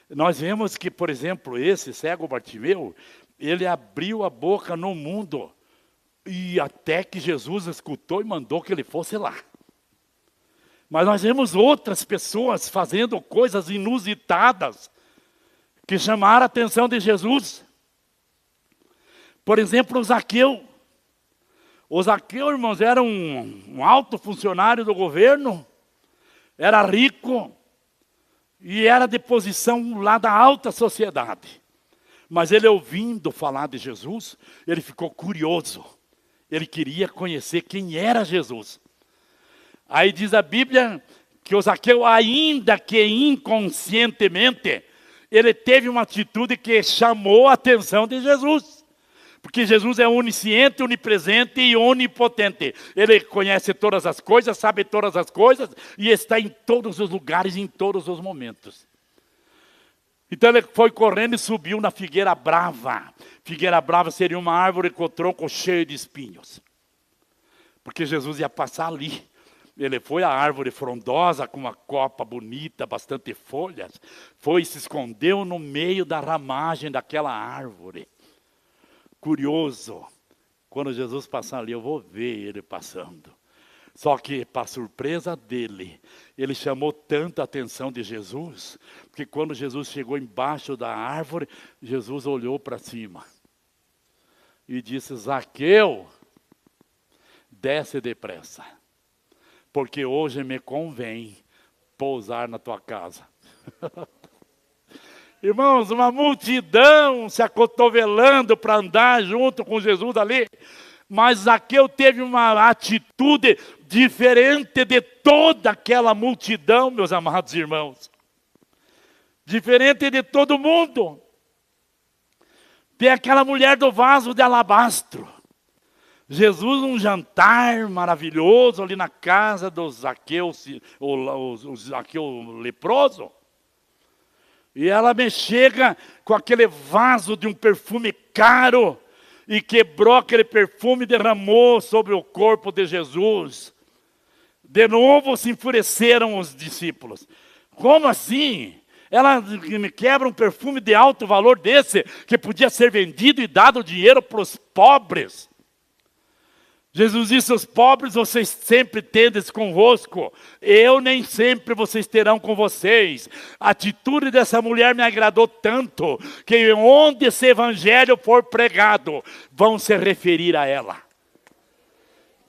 Nós vemos que, por exemplo, esse cego Bartimeu, ele abriu a boca no mundo, e até que Jesus escutou e mandou que ele fosse lá. Mas nós vemos outras pessoas fazendo coisas inusitadas que chamaram a atenção de Jesus. Por exemplo, o Zaqueu. O Zaqueu, irmãos, era um alto funcionário do governo, era rico e era de posição lá da alta sociedade. Mas ele, ouvindo falar de Jesus, ele ficou curioso. Ele queria conhecer quem era Jesus. Aí diz a Bíblia que o Zaqueu, ainda que inconscientemente, ele teve uma atitude que chamou a atenção de Jesus. Porque Jesus é onisciente, onipresente e onipotente. Ele conhece todas as coisas, sabe todas as coisas e está em todos os lugares, em todos os momentos. Então ele foi correndo e subiu na figueira brava. Figueira brava seria uma árvore com o tronco cheio de espinhos. Porque Jesus ia passar ali. Ele foi à árvore frondosa, com uma copa bonita, bastante folhas. Foi e se escondeu no meio da ramagem daquela árvore. Curioso, quando Jesus passar ali, eu vou ver ele passando. Só que, para surpresa dele, ele chamou tanta atenção de Jesus, que quando Jesus chegou embaixo da árvore, Jesus olhou para cima. E disse, Zaqueu, desce depressa. Porque hoje me convém pousar na tua casa. Irmãos, uma multidão se acotovelando para andar junto com Jesus ali. Mas Zaqueu teve uma atitude diferente de toda aquela multidão, meus amados irmãos. Diferente de todo mundo. Tem aquela mulher do vaso de alabastro. Jesus, um jantar maravilhoso ali na casa do Zaqueu, o Zaqueu leproso. E ela me chega com aquele vaso de um perfume caro e quebrou aquele perfume e derramou sobre o corpo de Jesus. De novo se enfureceram os discípulos. Como assim? Ela me quebra um perfume de alto valor desse, que podia ser vendido e dado dinheiro para os pobres. Jesus disse, os pobres vocês sempre tendes convosco, eu nem sempre vocês terão com vocês. A atitude dessa mulher me agradou tanto, que onde esse evangelho for pregado, vão se referir a ela.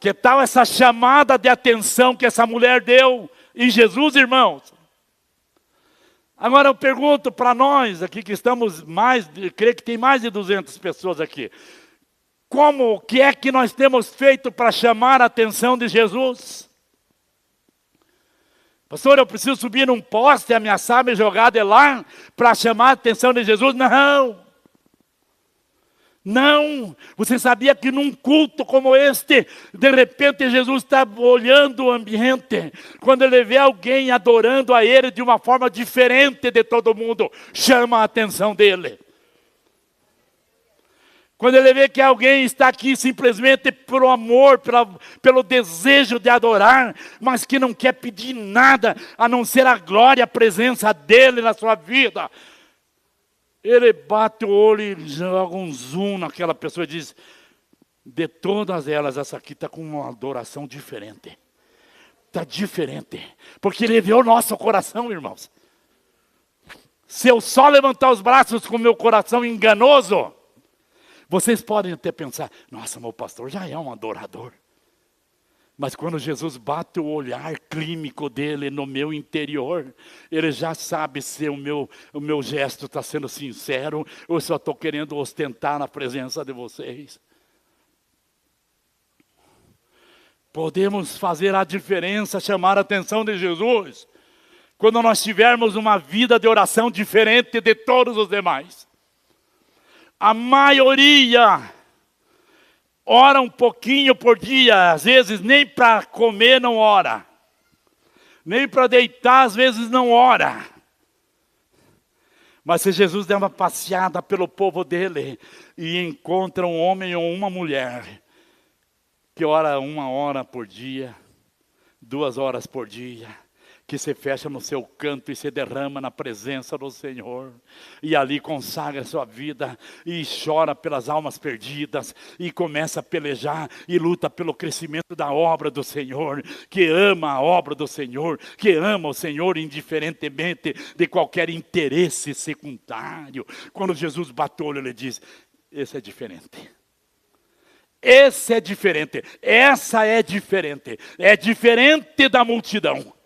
Que tal essa chamada de atenção que essa mulher deu em Jesus, irmãos? Agora eu pergunto para nós aqui que estamos creio que tem mais de 200 pessoas aqui. O que é que nós temos feito para chamar a atenção de Jesus? Pastor, eu preciso subir num poste e ameaçar me jogar de lá para chamar a atenção de Jesus? Não. Não. Você sabia que num culto como este, de repente Jesus está olhando o ambiente. Quando ele vê alguém adorando a ele de uma forma diferente de todo mundo, chama a atenção dele. Quando ele vê que alguém está aqui simplesmente por amor, pelo desejo de adorar, mas que não quer pedir nada, a não ser a glória, a presença dele na sua vida. Ele bate o olho e joga um zoom naquela pessoa e diz, de todas elas, essa aqui está com uma adoração diferente. Está diferente. Porque ele vê o nosso coração, irmãos. Se eu só levantar os braços com o meu coração enganoso, vocês podem até pensar, nossa, meu pastor já é um adorador. Mas quando Jesus bate o olhar clínico dele no meu interior, ele já sabe se o meu gesto está sendo sincero ou se eu estou querendo ostentar na presença de vocês. Podemos fazer a diferença, chamar a atenção de Jesus, quando nós tivermos uma vida de oração diferente de todos os demais. A maioria ora um pouquinho por dia, às vezes nem para comer não ora. Nem para deitar, às vezes não ora. Mas se Jesus der uma passeada pelo povo dele e encontra um homem ou uma mulher que ora 1 hora por dia, 2 horas por dia, que se fecha no seu canto e se derrama na presença do Senhor, e ali consagra sua vida, e chora pelas almas perdidas, e começa a pelejar, e luta pelo crescimento da obra do Senhor, que ama a obra do Senhor, que ama o Senhor indiferentemente de qualquer interesse secundário. Quando Jesus bate o olho, ele diz, esse é diferente. Esse é diferente, essa é diferente da multidão.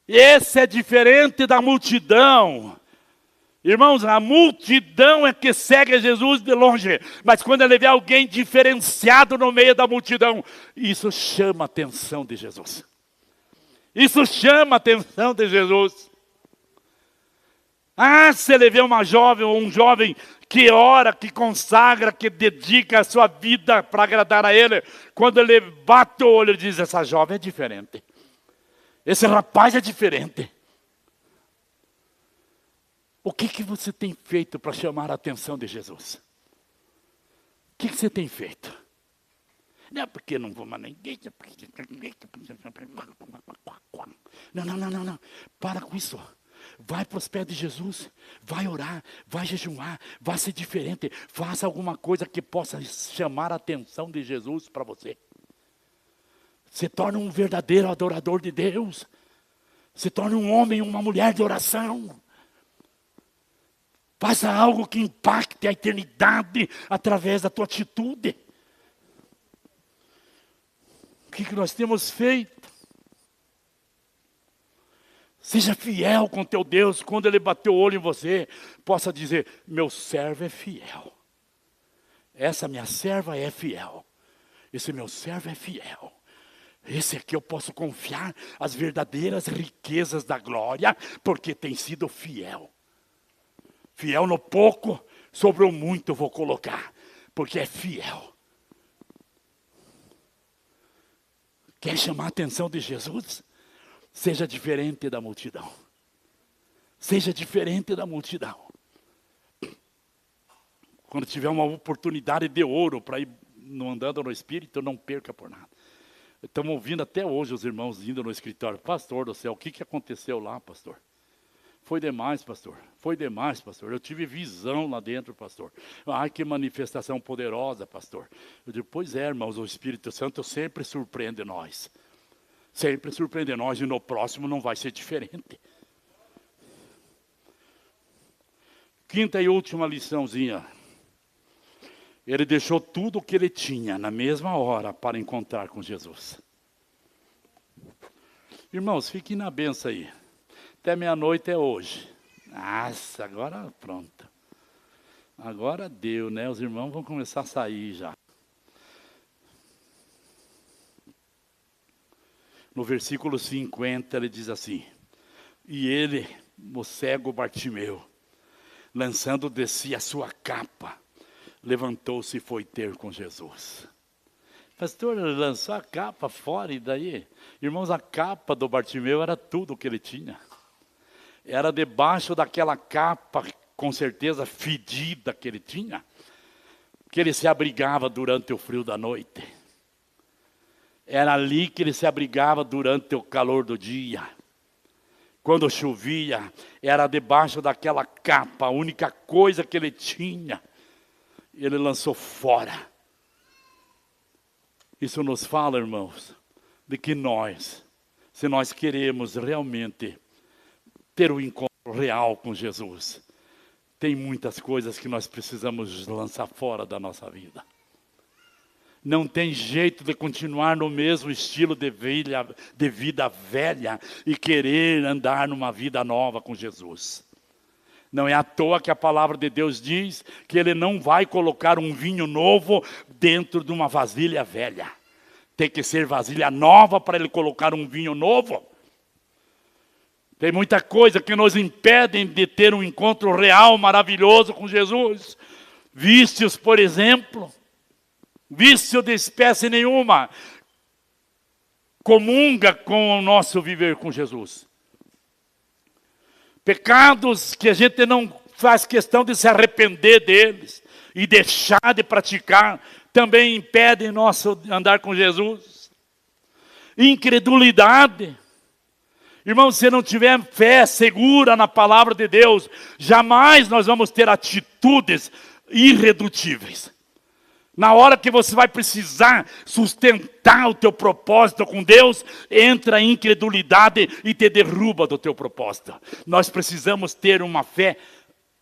Esse é diferente da multidão. Irmãos, a multidão é que segue Jesus de longe. Mas quando ele vê alguém diferenciado no meio da multidão, isso chama a atenção de Jesus. Isso chama a atenção de Jesus. Ah, se ele vê uma jovem ou um jovem que ora, que consagra, que dedica a sua vida para agradar a ele, quando ele bate o olho e diz, essa jovem é diferente. Esse rapaz é diferente. O que você tem feito para chamar a atenção de Jesus? O que você tem feito? Não é porque não vou mais na igreja. Não. Para com isso. Vai para os pés de Jesus. Vai orar. Vai jejuar. Vai ser diferente. Faça alguma coisa que possa chamar a atenção de Jesus para você. Se torna um verdadeiro adorador de Deus. Se torna um homem, uma mulher de oração. Faça algo que impacte a eternidade através da tua atitude. O que nós temos feito? Seja fiel com teu Deus. Quando Ele bater o olho em você, possa dizer, meu servo é fiel. Essa minha serva é fiel. Esse meu servo é fiel. Esse aqui eu posso confiar as verdadeiras riquezas da glória, porque tem sido fiel. Fiel no pouco, sobre o muito vou colocar, porque é fiel. Quer chamar a atenção de Jesus? Seja diferente da multidão. Seja diferente da multidão. Quando tiver uma oportunidade de ouro para ir andando no Espírito, não perca por nada. Estamos ouvindo até hoje os irmãos indo no escritório. Pastor do céu, o que aconteceu lá, pastor? Foi demais, pastor. Foi demais, pastor. Eu tive visão lá dentro, pastor. Ai, que manifestação poderosa, pastor. Eu digo, pois é, irmãos, o Espírito Santo sempre surpreende nós. Sempre surpreende nós e no próximo não vai ser diferente. Quinta e última liçãozinha. Ele deixou tudo o que ele tinha na mesma hora para encontrar com Jesus. Irmãos, fiquem na benção aí. Até meia-noite é hoje. Nossa, agora pronto. Agora deu, né? Os irmãos vão começar a sair já. No versículo 50 ele diz assim: e ele, o cego Bartimeu, lançando de si a sua capa, levantou-se e foi ter com Jesus. Pastor, ele lançou a capa fora e daí? Irmãos, a capa do Bartimeu era tudo o que ele tinha. Era debaixo daquela capa, com certeza fedida que ele tinha, que ele se abrigava durante o frio da noite. Era ali que ele se abrigava durante o calor do dia. Quando chovia, era debaixo daquela capa, a única coisa que ele tinha, ele lançou fora. Isso nos fala, irmãos, de que nós, se nós queremos realmente ter um encontro real com Jesus, tem muitas coisas que nós precisamos lançar fora da nossa vida. Não tem jeito de continuar no mesmo estilo de vida velha e querer andar numa vida nova com Jesus. Não é à toa que a palavra de Deus diz que Ele não vai colocar um vinho novo dentro de uma vasilha velha. Tem que ser vasilha nova para Ele colocar um vinho novo. Tem muita coisa que nos impedem de ter um encontro real, maravilhoso com Jesus. Vícios, por exemplo. Vício de espécie nenhuma comunga com o nosso viver com Jesus. Pecados que a gente não faz questão de se arrepender deles e deixar de praticar, também impedem nosso andar com Jesus. Incredulidade. Irmão, se não tiver fé segura na palavra de Deus, jamais nós vamos ter atitudes irredutíveis. Na hora que você vai precisar sustentar o teu propósito com Deus, entra a incredulidade e te derruba do teu propósito. Nós precisamos ter uma fé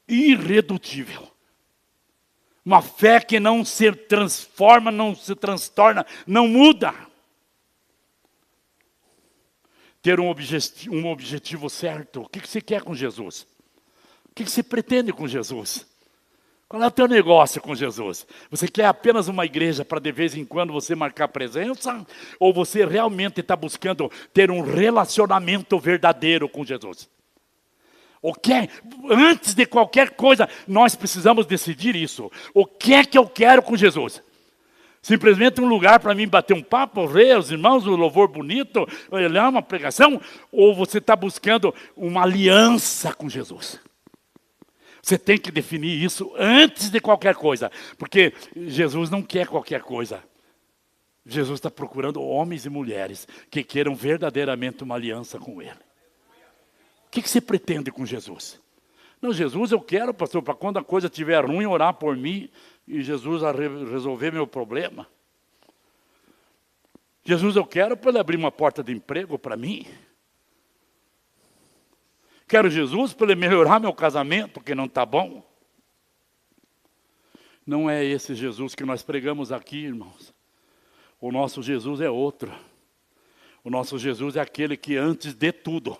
irredutível. Uma fé que não se transforma, não se transtorna, não muda. Ter um objetivo certo. O que você quer com Jesus? O que você pretende com Jesus? Qual é o teu negócio com Jesus? Você quer apenas uma igreja para de vez em quando você marcar presença? Ou você realmente está buscando ter um relacionamento verdadeiro com Jesus? Antes de qualquer coisa, nós precisamos decidir isso. O que é que eu quero com Jesus? Simplesmente um lugar para mim bater um papo, ver os irmãos, um louvor bonito, olhar uma pregação? Ou você está buscando uma aliança com Jesus? Você tem que definir isso antes de qualquer coisa. Porque Jesus não quer qualquer coisa. Jesus está procurando homens e mulheres que queiram verdadeiramente uma aliança com Ele. O que você pretende com Jesus? Não, Jesus eu quero, pastor, para quando a coisa estiver ruim, orar por mim e Jesus resolver meu problema. Jesus eu quero para Ele abrir uma porta de emprego para mim. Quero Jesus para Ele melhorar meu casamento, que não está bom. Não é esse Jesus que nós pregamos aqui, irmãos. O nosso Jesus é outro. O nosso Jesus é aquele que antes de tudo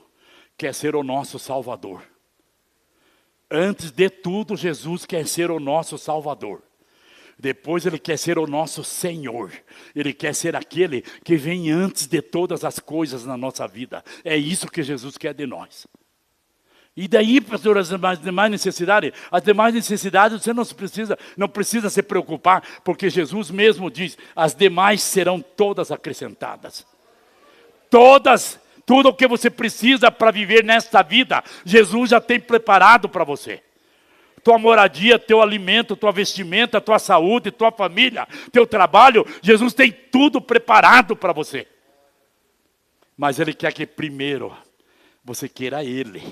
quer ser o nosso Salvador. Antes de tudo, Jesus quer ser o nosso Salvador. Depois Ele quer ser o nosso Senhor. Ele quer ser aquele que vem antes de todas as coisas na nossa vida. É isso que Jesus quer de nós. E daí, pastor, as demais necessidades? As demais necessidades você não precisa se preocupar, porque Jesus mesmo diz, as demais serão todas acrescentadas. Todas, tudo o que você precisa para viver nesta vida, Jesus já tem preparado para você. Tua moradia, teu alimento, tua vestimenta, tua saúde, tua família, teu trabalho, Jesus tem tudo preparado para você. Mas Ele quer que primeiro você queira Ele.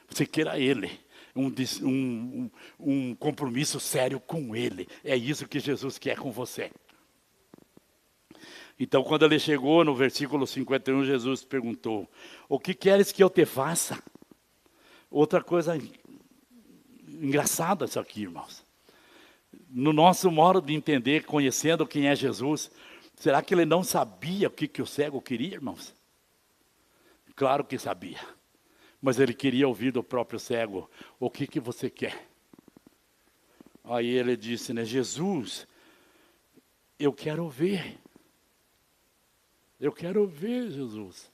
Você queira Ele, um compromisso sério com Ele. É isso que Jesus quer com você. Então, quando Ele chegou no versículo 51, Jesus perguntou, o que queres que eu te faça? Outra coisa engraçada isso aqui, irmãos. No nosso modo de entender, conhecendo quem é Jesus, será que Ele não sabia o que o cego queria, irmãos? Claro que sabia. Mas Ele queria ouvir do próprio cego, o que você quer? Aí ele disse, Jesus, eu quero ver. Eu quero ver Jesus.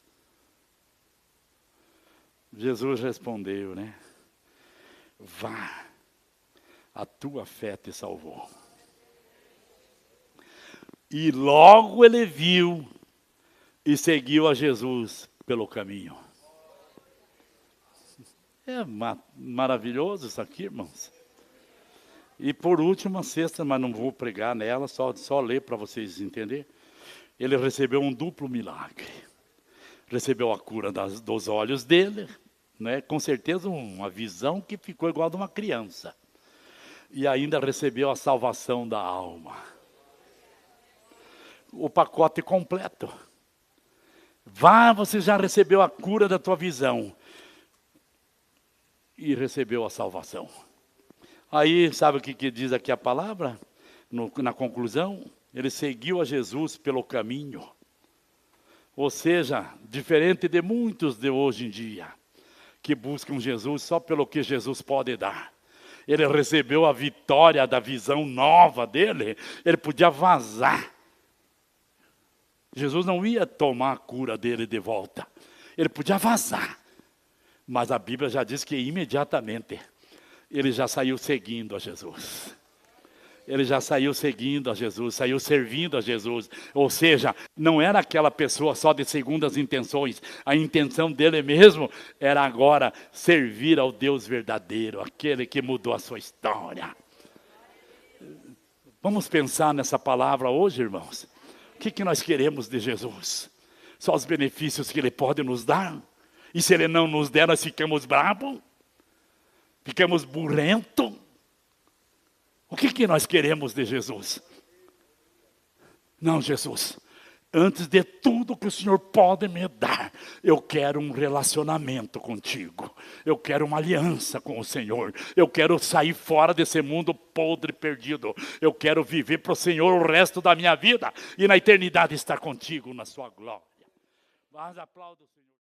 Jesus respondeu, né? Vá, a tua fé te salvou. E logo ele viu e seguiu a Jesus pelo caminho. É maravilhoso isso aqui, irmãos. E por último, a sexta, mas não vou pregar nela, só ler para vocês entenderem. Ele recebeu um duplo milagre. Recebeu a cura dos olhos dele, né? Com certeza uma visão que ficou igual a de uma criança. E ainda recebeu a salvação da alma. O pacote completo. Vá, você já recebeu a cura da tua visão. E recebeu a salvação. Aí, sabe o que diz aqui a palavra? Na conclusão, ele seguiu a Jesus pelo caminho. Ou seja, diferente de muitos de hoje em dia, que buscam Jesus só pelo que Jesus pode dar. Ele recebeu a vitória da visão nova dele, ele podia vazar. Jesus não ia tomar a cura dele de volta. Ele podia vazar. Mas a Bíblia já diz que imediatamente ele já saiu seguindo a Jesus. Ele já saiu seguindo a Jesus, saiu servindo a Jesus. Ou seja, não era aquela pessoa só de segundas intenções. A intenção dele mesmo era agora servir ao Deus verdadeiro, aquele que mudou a sua história. Vamos pensar nessa palavra hoje, irmãos. O que nós queremos de Jesus? Só os benefícios que Ele pode nos dar? E se Ele não nos der, nós ficamos bravos? Ficamos burrentos? O que nós queremos de Jesus? Não, Jesus, antes de tudo que o Senhor pode me dar, eu quero um relacionamento contigo. Eu quero uma aliança com o Senhor. Eu quero sair fora desse mundo podre e perdido. Eu quero viver para o Senhor o resto da minha vida e na eternidade estar contigo na sua glória. Mas aplauda o Senhor.